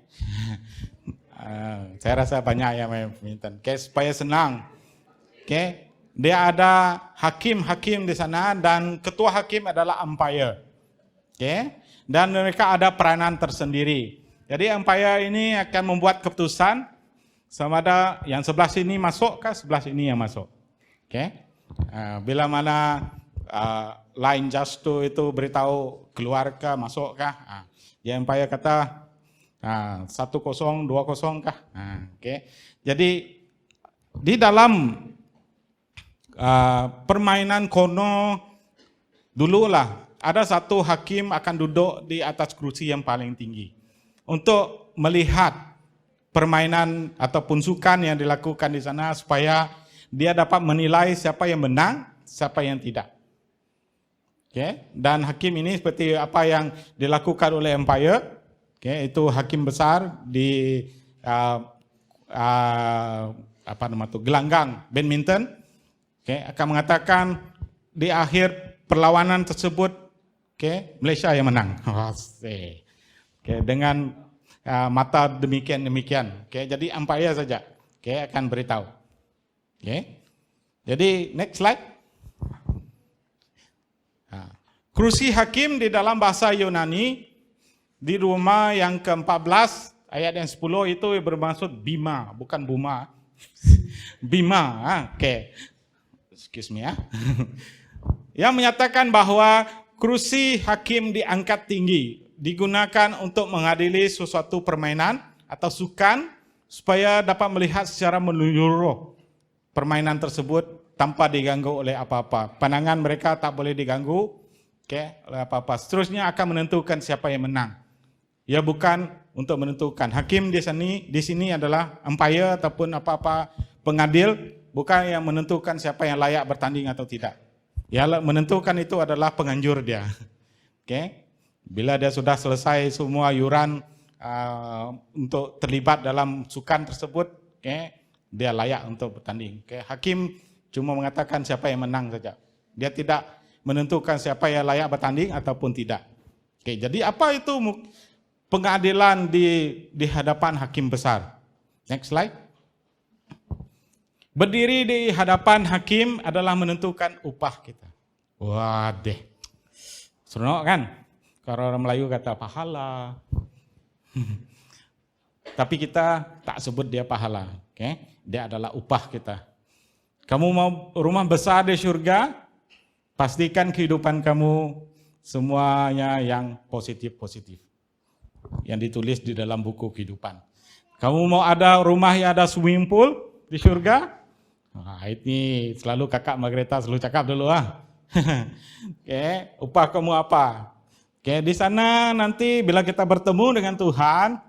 A: Saya rasa banyak yang main badminton. Oke, supaya senang. Oke. Dia ada hakim-hakim di sana dan ketua hakim adalah umpire. Oke. Dan mereka ada peranan tersendiri. Jadi umpire ini akan membuat keputusan sama ada yang sebelah sini masuk kah, sebelah sini yang masuk. Oke. Bila mana line justo itu beritahu keluar kah, masuk kah. Yang umpire kata 1-0, 2-0 kah. Oke. Jadi di dalam permainan kono dululah ada satu hakim akan duduk di atas kursi yang paling tinggi untuk melihat permainan ataupun sukan yang dilakukan di sana supaya dia dapat menilai siapa yang menang, siapa yang tidak. Okay? Dan hakim ini seperti apa yang dilakukan oleh umpire, itu hakim besar di gelanggang badminton, akan mengatakan di akhir perlawanan tersebut, Malaysia yang menang. Dengan mata demikian. Jadi umpire saja. Akan beritahu. Jadi next slide. Kursi hakim di dalam bahasa Yunani di Roma yang ke-14 ayat yang 10 itu bermaksud bima, bukan buma. Bima. Excuse me ya. Yang menyatakan bahwa kursi hakim diangkat tinggi, digunakan untuk mengadili sesuatu permainan atau sukan supaya dapat melihat secara menyeluruh permainan tersebut tanpa diganggu oleh apa-apa. Pandangan mereka tak boleh diganggu oleh apa-apa. Seterusnya akan menentukan siapa yang menang. Ya bukan untuk menentukan. Hakim di sini adalah umpire ataupun apa-apa pengadil, bukan yang menentukan siapa yang layak bertanding atau tidak. Yang menentukan itu adalah penganjur dia. Bila dia sudah selesai semua yuran untuk terlibat dalam sukan tersebut, dia layak untuk bertanding. Hakim cuma mengatakan siapa yang menang saja. Dia tidak menentukan siapa yang layak bertanding ataupun tidak. Jadi apa itu pengadilan di hadapan hakim besar? Next slide. Berdiri di hadapan hakim adalah menentukan upah kita. Waduh, seronok kan? Kalau orang Melayu kata pahala. Tapi kita tak sebut dia pahala. Dia adalah upah kita. Kamu mau rumah besar di surga? Pastikan kehidupan kamu semuanya yang positif-positif. Yang ditulis di dalam buku kehidupan. Kamu mau ada rumah yang ada swimming pool di surga? Ini selalu kakak Margareta selalu cakap dulu upah kamu apa? Di sana nanti bila kita bertemu dengan Tuhan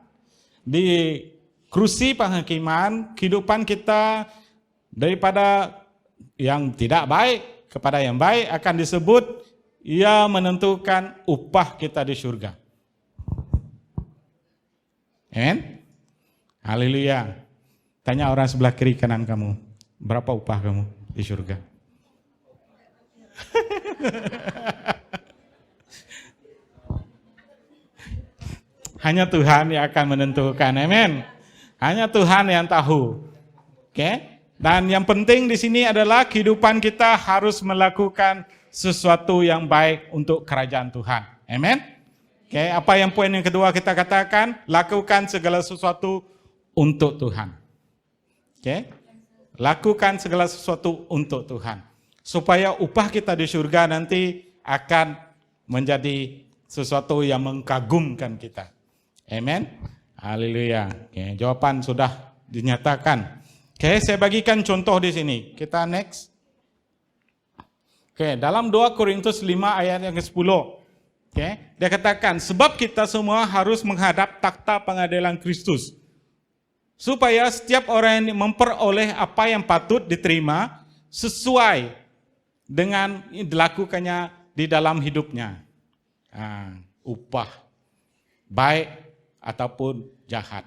A: di kursi penghakiman, kehidupan kita daripada yang tidak baik kepada yang baik akan disebut ia menentukan upah kita di surga. Amen. Haleluya. Tanya orang sebelah kiri kanan kamu, berapa upah kamu di surga? Hanya Tuhan yang akan menentukan. Amin. Hanya Tuhan yang tahu. Dan yang penting di sini adalah kehidupan kita harus melakukan sesuatu yang baik untuk kerajaan Tuhan. Amin. Oke, apa yang poin yang kedua kita katakan? Lakukan segala sesuatu untuk Tuhan. Oke, lakukan segala sesuatu untuk Tuhan. Supaya upah kita di surga nanti akan menjadi sesuatu yang mengagumkan kita. Amen. Haleluya. Oke, jawaban sudah dinyatakan. Oke, saya bagikan contoh di sini. Kita next. Oke, dalam 2 Korintus 5 ayat yang ke-10. Oke, dia katakan, sebab kita semua harus menghadap takhta pengadilan Kristus. Supaya setiap orang yang memperoleh apa yang patut diterima sesuai dengan dilakukannya di dalam hidupnya. Upah, baik ataupun jahat.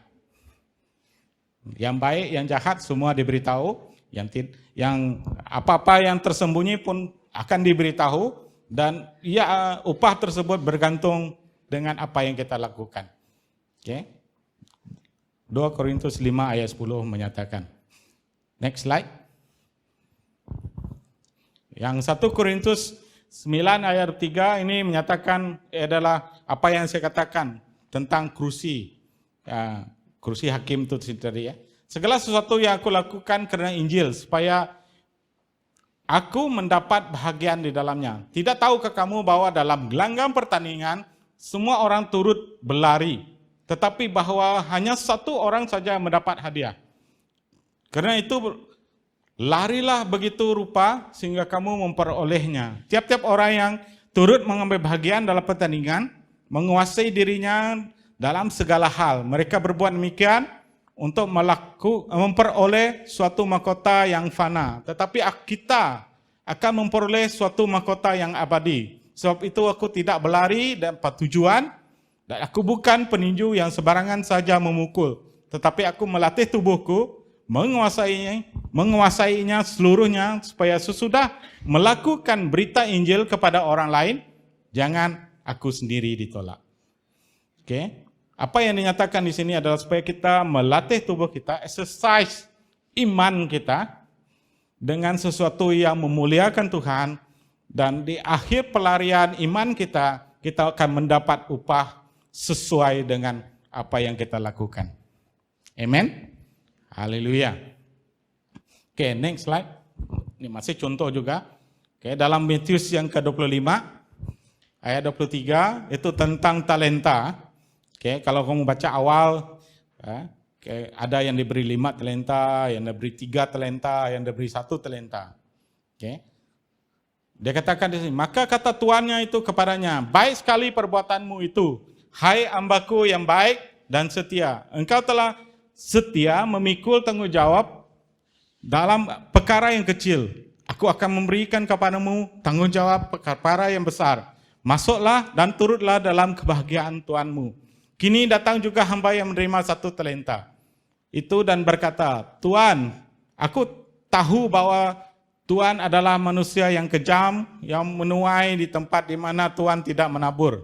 A: Yang baik, yang jahat semua diberitahu. Yang apa-apa yang tersembunyi pun akan diberitahu, dan upah tersebut bergantung dengan apa yang kita lakukan. Oke. 2 Korintus 5 ayat 10 menyatakan. Next slide. Yang 1 Korintus 9 ayat 3 ini menyatakan adalah apa yang saya katakan tentang kursi hakim itu tadi ya. Segala sesuatu yang aku lakukan karena Injil supaya aku mendapat bahagian di dalamnya. Tidak tahukah kamu bahwa dalam gelanggang pertandingan semua orang turut berlari, tetapi bahwa hanya satu orang saja yang mendapat hadiah. Karena itu larilah begitu rupa sehingga kamu memperolehnya. Tiap-tiap orang yang turut mengambil bahagian dalam pertandingan menguasai dirinya dalam segala hal. Mereka berbuat demikian untuk memperoleh suatu mahkota yang fana. Tetapi kita akan memperoleh suatu mahkota yang abadi. Sebab itu aku tidak berlari dan tujuan, dan aku bukan peninju yang sembarangan saja memukul. Tetapi aku melatih tubuhku, menguasainya seluruhnya, supaya sesudah melakukan berita Injil kepada orang lain, jangan aku sendiri ditolak. Oke. Apa yang dinyatakan di sini adalah supaya kita melatih tubuh kita, exercise iman kita dengan sesuatu yang memuliakan Tuhan, dan di akhir pelarian iman kita akan mendapat upah sesuai dengan apa yang kita lakukan. Amen. Haleluya. Oke, next slide. Ini masih contoh juga. Oke, dalam Matius yang ke-25 ayat 23 itu tentang talenta. Oke, kalau kamu baca awal, ada yang diberi 5 talenta, yang diberi 3 talenta, yang diberi 1 talenta. Oke. Dia katakan di sini, maka kata tuannya itu kepadanya, baik sekali perbuatanmu itu, hai hambaku yang baik dan setia. Engkau telah setia memikul tanggung jawab dalam perkara yang kecil. Aku akan memberikan kepadamu tanggung jawab perkara yang besar. Masuklah dan turutlah dalam kebahagiaan Tuanmu. Kini datang juga hamba yang menerima 1 talenta. Itu dan berkata, Tuan, aku tahu bahwa Tuan adalah manusia yang kejam, yang menuai di tempat di mana Tuhan tidak menabur,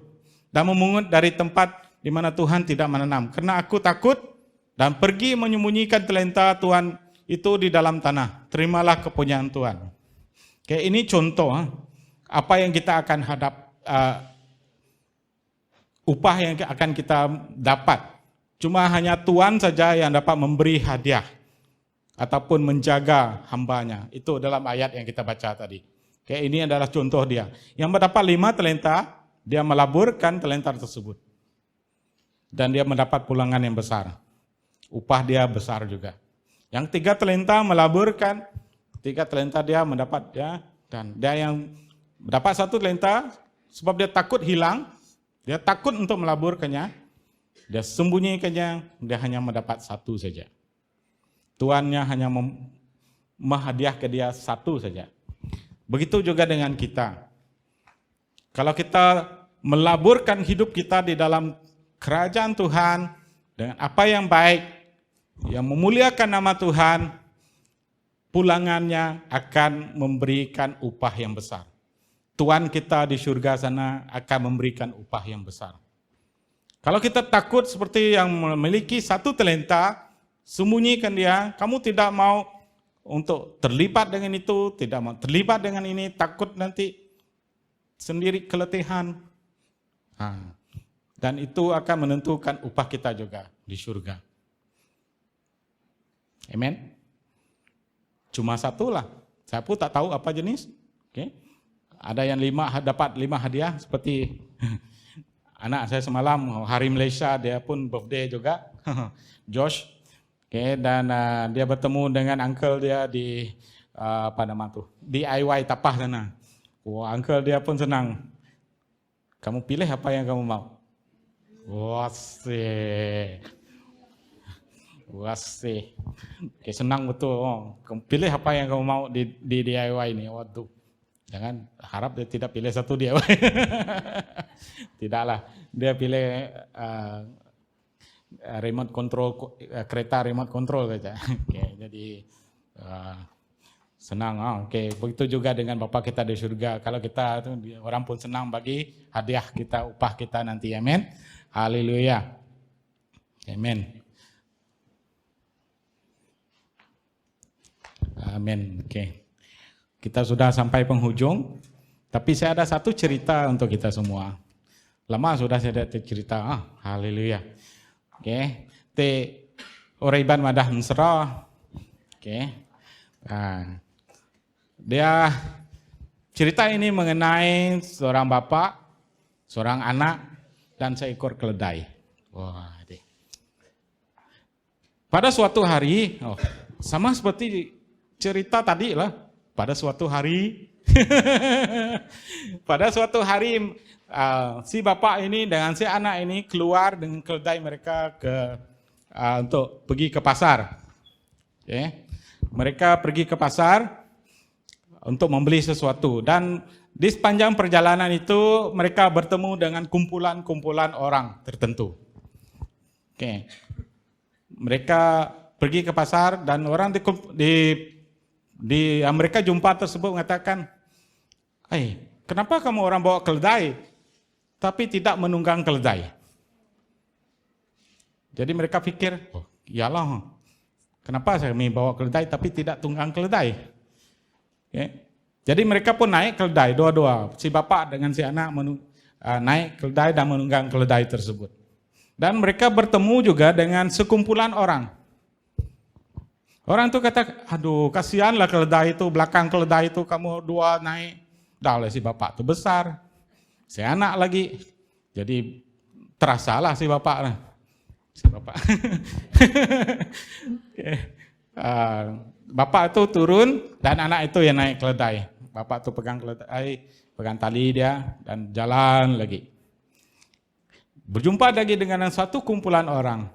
A: dan memungut dari tempat di mana Tuhan tidak menanam. Karena aku takut dan pergi menyembunyikan talenta Tuhan itu di dalam tanah. Terimalah kepunyaan Tuhan. Oke, ini contoh apa yang kita akan upah yang akan kita dapat. Cuma hanya Tuhan saja yang dapat memberi hadiah ataupun menjaga hambanya. Itu dalam ayat yang kita baca tadi. Oke, ini adalah contoh dia. Yang mendapat 5 talenta, dia melaburkan talenta tersebut. Dan dia mendapat pulangan yang besar. Upah dia besar juga. Yang 3 talenta melaburkan, 3 talenta dia mendapat ya, dan dia yang mendapat 1 talenta sebab dia takut hilang. Dia takut untuk melaburkannya, dia sembunyikannya, dia hanya mendapat 1 saja. Tuannya hanya menghadiah ke dia 1 saja. Begitu juga dengan kita. Kalau kita melaburkan hidup kita di dalam kerajaan Tuhan, dengan apa yang baik, yang memuliakan nama Tuhan, pulangannya akan memberikan upah yang besar. Tuhan kita di surga sana akan memberikan upah yang besar. Kalau kita takut seperti yang memiliki 1 talenta, sembunyikan dia, kamu tidak mau untuk terlibat dengan itu, tidak mau terlibat dengan ini, takut nanti sendiri keletihan. Dan itu akan menentukan upah kita juga di surga. Amen. Cuma satu lah. Saya pun tak tahu apa jenis. Oke. Ada yang dapat 5 hadiah seperti anak saya semalam hari Malaysia, dia pun birthday juga. Josh. Oke, dan dia bertemu dengan uncle dia di DIY Tapah sana. Wah, uncle dia pun senang. Kamu pilih apa yang kamu mau? Wasih. Oke, senang betul. Kamu pilih apa yang kamu mau di DIY ini. Waduh. Jangan harap dia tidak pilih satu DIY. Tidaklah. Dia pilih remote control, kereta remote control saja. Oke, jadi senang. Oke, begitu juga dengan Bapa kita di surga. Kalau kita orang pun senang bagi hadiah kita, upah kita nanti. Amin. Haleluya. Amin. Amin. Oke. Kita sudah sampai penghujung, tapi saya ada satu cerita untuk kita semua. Lama sudah saya ada cerita. Haleluya. Oke. Oraiban madah mesra. Oke. Dia cerita ini mengenai seorang bapak, seorang anak, dan seekor keledai. Wah, deh. Pada suatu hari, sama seperti cerita tadi lah. Pada suatu hari, si bapak ini dengan si anak ini keluar dengan keledai mereka untuk pergi ke pasar. Okay. Mereka pergi ke pasar untuk membeli sesuatu, dan di sepanjang perjalanan itu mereka bertemu dengan kumpulan-kumpulan orang tertentu. Okay. Mereka pergi ke pasar dan orang mereka jumpa tersebut mengatakan, kenapa kamu orang bawa keledai tapi tidak menunggang keledai? Jadi mereka pikir, iyalah, kenapa saya bawa keledai tapi tidak tunggang keledai? Okay. Jadi mereka pun naik keledai dua-dua, si bapak dengan si anak naik keledai dan menunggang keledai tersebut. Dan mereka bertemu juga dengan sekumpulan orang. Orang itu kata, aduh kasihanlah keledai itu, belakang keledai itu kamu dua naik. Dah oleh si bapak itu besar, si anak lagi. Jadi terasalah si bapak. Bapak itu turun dan anak itu yang naik keledai. Bapak itu pegang keledai, pegang tali dia dan jalan lagi. Berjumpa lagi dengan satu kumpulan orang.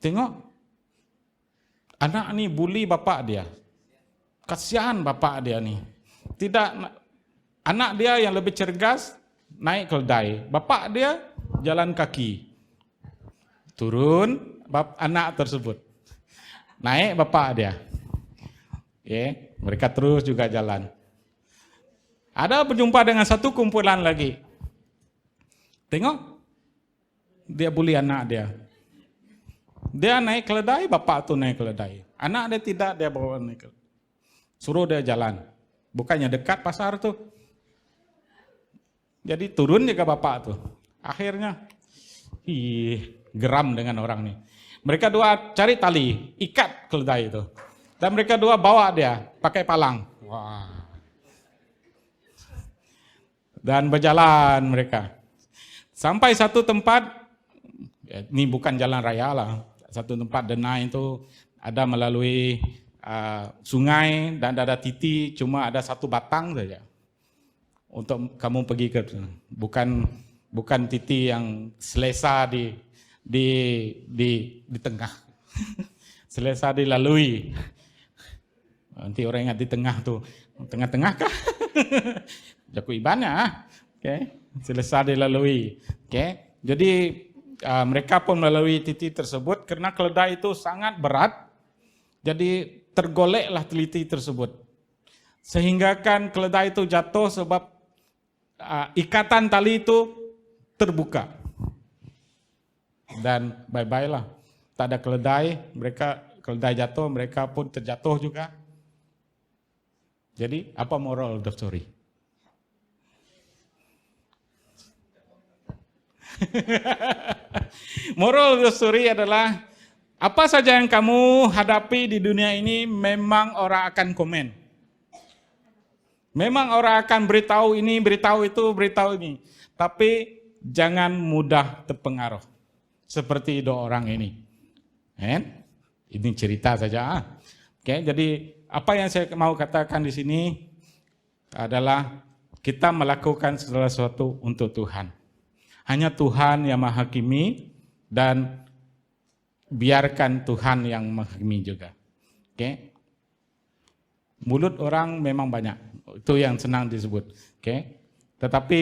A: Tengok. Anak ni bully bapak dia. Kasihan bapak dia ni. Anak dia yang lebih cergas naik keledai. Bapak dia jalan kaki. Turun anak tersebut. Naik bapak dia. Mereka terus juga jalan. Ada berjumpa dengan satu kumpulan lagi. Tengok. Dia bully anak dia. Dia naik keledai, bapak tuh naik keledai. Anak dia tidak, dia bawa naik keledai. Suruh dia jalan. Bukannya dekat pasar tuh. Jadi turun juga bapak tuh. Akhirnya, geram dengan orang nih. Mereka dua cari tali, ikat keledai itu. Dan mereka dua bawa dia, pakai palang. Wah. Dan berjalan mereka. Sampai satu tempat, ini bukan jalan raya lah. Satu tempat denai itu ada melalui sungai dan ada titik, cuma ada satu batang saja untuk kamu pergi ke sana. Bukan titik yang selesa di tengah. Selesa dilalui. Nanti orang ingat di tengah tuh, tengah-tengah kah? Jaku ibannya, okay. Selesa dilalui. Okay. Jadi mereka pun melalui titik tersebut karena keledai itu sangat berat, jadi tergoleklah teliti tersebut. Sehingga kan keledai itu jatuh sebab ikatan tali itu terbuka. Dan bye-bye lah. Tak ada keledai, keledai jatuh, mereka pun terjatuh juga. Jadi apa moral of the story? Moral of the story adalah apa saja yang kamu hadapi di dunia ini memang orang akan komen. Memang orang akan beritahu ini, beritahu itu, beritahu ini. Tapi jangan mudah terpengaruh. Seperti dua orang ini. Ini cerita saja. Oke, jadi apa yang saya mau katakan di sini adalah kita melakukan segala sesuatu untuk Tuhan. Hanya Tuhan yang menghakimi dan biarkan Tuhan yang menghakimi juga. Oke. Mulut orang memang banyak. Itu yang senang disebut. Oke. Tetapi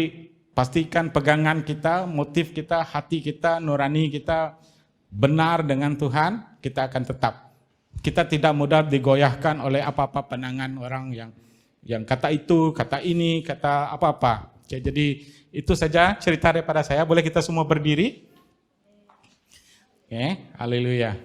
A: pastikan pegangan kita, motif kita, hati kita, nurani kita benar dengan Tuhan, kita akan tetap. Kita tidak mudah digoyahkan oleh apa-apa pandangan orang yang kata itu, kata ini, kata apa-apa. Oke, jadi itu saja cerita daripada saya. Boleh kita semua berdiri? Oke, haleluya.